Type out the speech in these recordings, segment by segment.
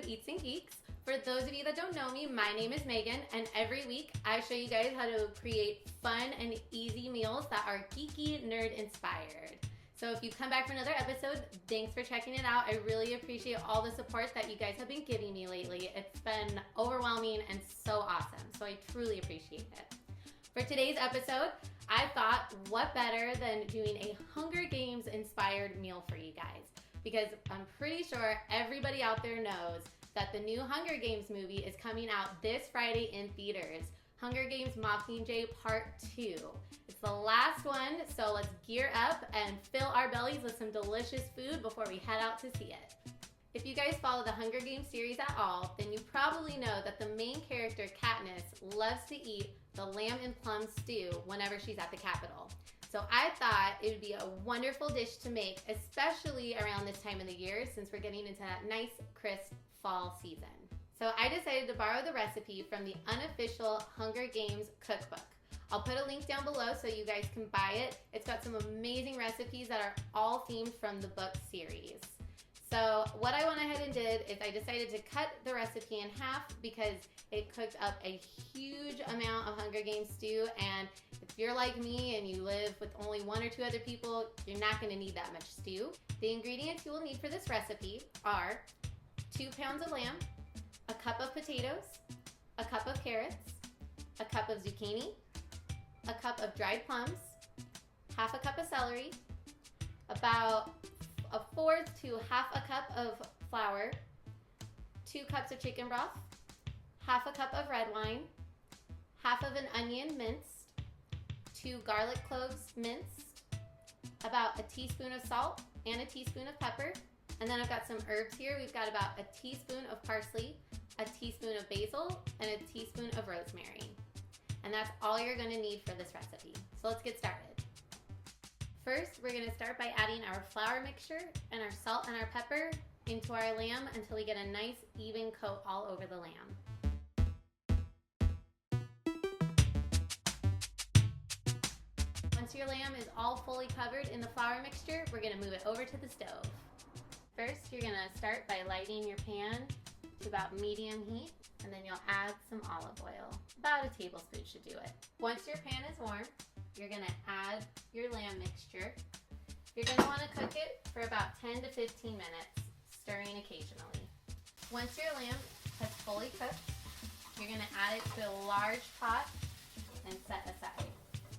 Eats and Geeks. For those of you that don't know me, my name is Megan, and every week I show you guys how to create fun and easy meals that are geeky, nerd inspired. So if you come back for another episode, thanks for checking it out. I really appreciate all the support that you guys have been giving me lately. It's been overwhelming and so awesome, so I truly appreciate it. For today's episode, I thought what better than doing a Hunger Games inspired meal for you guys, because I'm pretty sure everybody out there knows that the new Hunger Games movie is coming out this Friday in theaters. Hunger Games Mockingjay Part 2. It's the last one, so let's gear up and fill our bellies with some delicious food before we head out to see it. If you guys follow the Hunger Games series at all, then you probably know that the main character, Katniss, loves to eat the lamb and plum stew whenever she's at the Capitol. So I thought it would be a wonderful dish to make, especially around this time of the year since we're getting into that nice, crisp fall season. So I decided to borrow the recipe from the unofficial Hunger Games cookbook. I'll put a link down below so you guys can buy it. It's got some amazing recipes that are all themed from the book series. So what I went ahead and did is I decided to cut the recipe in half because it cooked up a huge amount of Hunger Games stew, and if you're like me and you live with only 1 or 2 other people, you're not going to need that much stew. The ingredients you will need for this recipe are 2 pounds of lamb, a cup of potatoes, a cup of carrots, a cup of zucchini, a cup of dried plums, half a cup of celery, about a 1/4 to half a cup of flour, 2 cups of chicken broth, half a cup of red wine, half of an onion minced, 2 garlic cloves minced, about a teaspoon of salt and a teaspoon of pepper, and then I've got some herbs here. We've got about a teaspoon of parsley, a teaspoon of basil, and a teaspoon of rosemary. And that's all you're going to need for this recipe. So let's get started. First, we're going to start by adding our flour mixture and our salt and our pepper into our lamb until we get a nice even coat all over the lamb. Once your lamb is all fully covered in the flour mixture, we're going to move it over to the stove. First, you're going to start by lighting your pan to about medium heat, and then you'll add some olive oil. About a tablespoon should do it. Once your pan is warm, you're going to add your lamb mixture. You're going to want to cook it for about 10 to 15 minutes, stirring occasionally. Once your lamb has fully cooked, you're going to add it to a large pot and set aside.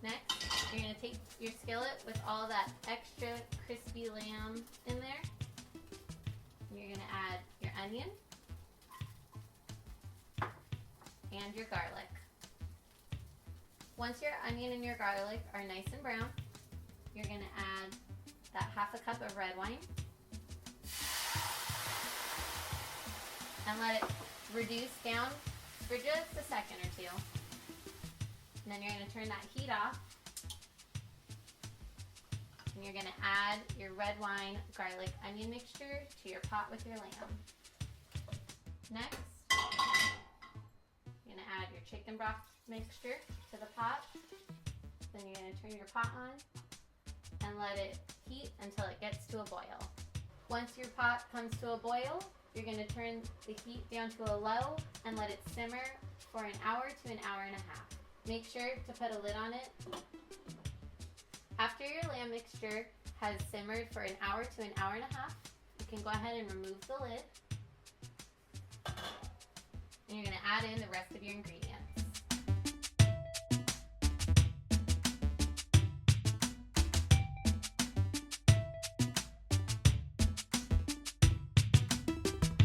Next, you're going to take your skillet with all that extra crispy lamb in there. You're going to add your onion and your garlic. Once your onion and your garlic are nice and brown, you're going to add that half a cup of red wine and let it reduce down for just a second or two. And then you're going to turn that heat off, and you're going to add your red wine, garlic, onion mixture to your pot with your lamb. Next, you're going to add your chicken broth mixture to the pot. Then you're going to turn your pot on and let it heat until it gets to a boil. Once your pot comes to a boil, you're going to turn the heat down to a low and let it simmer for an hour to an hour and a half. Make sure to put a lid on it. After your lamb mixture has simmered for an hour to an hour and a half, you can go ahead and remove the lid. And you're going to add in the rest of your ingredients.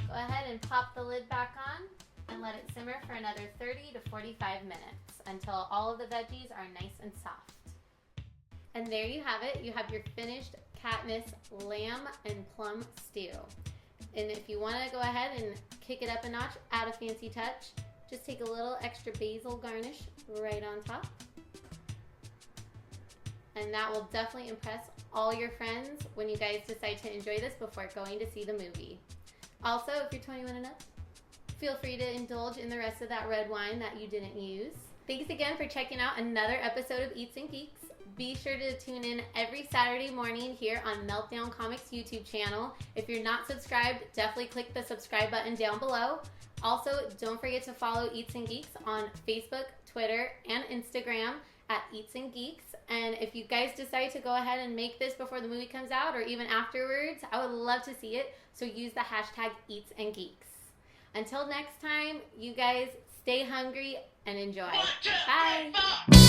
Go ahead and pop the lid back on and let it simmer for another 30 to 45 minutes until all of the veggies are nice and soft. And there you have it. You have your finished Katniss lamb and plum stew. And if you want to go ahead and kick it up a notch, add a fancy touch, just take a little extra basil garnish right on top. And that will definitely impress all your friends when you guys decide to enjoy this before going to see the movie. Also, if you're 21 and up, feel free to indulge in the rest of that red wine that you didn't use. Thanks again for checking out another episode of Eats and Geeks. be sure to tune in every Saturday morning here on Meltdown Comics YouTube channel. If you're not subscribed, definitely click the subscribe button down below. Also, don't forget to follow Eats and Geeks on Facebook, Twitter, and Instagram at Eats and Geeks. And if you guys decide to go ahead and make this before the movie comes out or even afterwards, I would love to see it. So use the hashtag Eats and Geeks. Until next time, you guys stay hungry and enjoy. 1, 2, 3, 4. Bye.